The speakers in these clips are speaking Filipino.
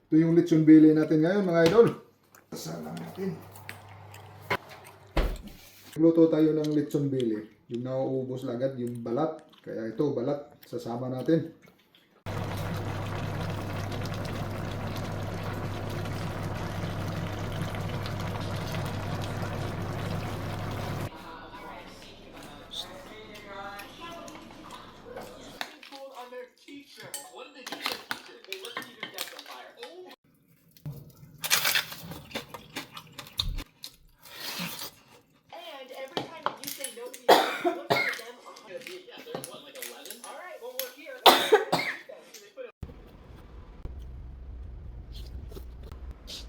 Ito yung lechon belly natin ngayon mga idol. Salang natin. Luto tayo ng lechon belly. Yung nauubos agad yung balat. Kaya ito balat sasama natin.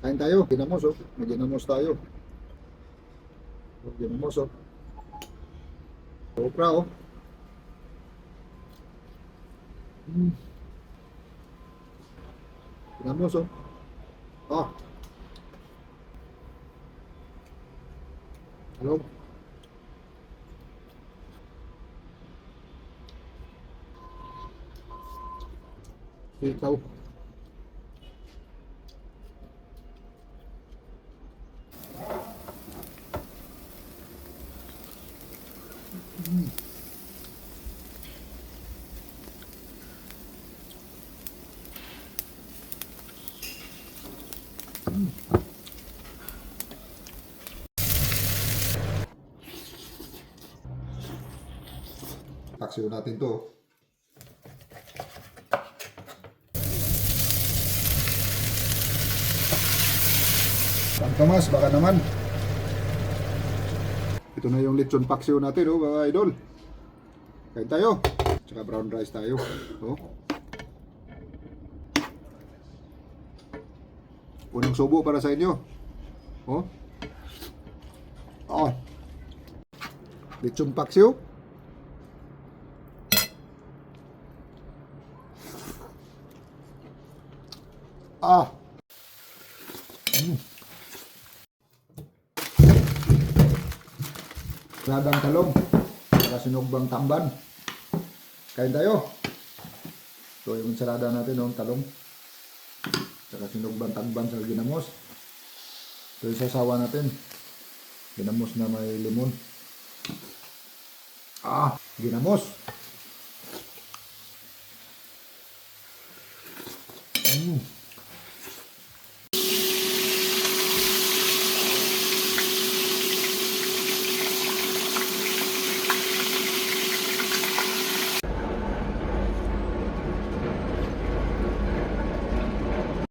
Kain tayo, ginamos oh. May ginamos tayo. Ginamos oh. Okra oh. Ginamos oh. Ah. Hello. Sitaw. Taksiyo natin to. Pangkamas, baka naman. Ito na yung lechon paksiyo natin, oh, mga idol. Kain tayo. Tsaka brown rice tayo. Oh. Unang subo para sa inyo. Oh. Oh. Lechon paksiyo. Ah. Radang talong. Saka sinugbang tamban. Kain tayo. Ito yung ensalada natin, oh, talong. Saka sinugbang tamban sa ginamos. Ito yung sawsawan natin. Ginamos na may limon. Ah, ginamos.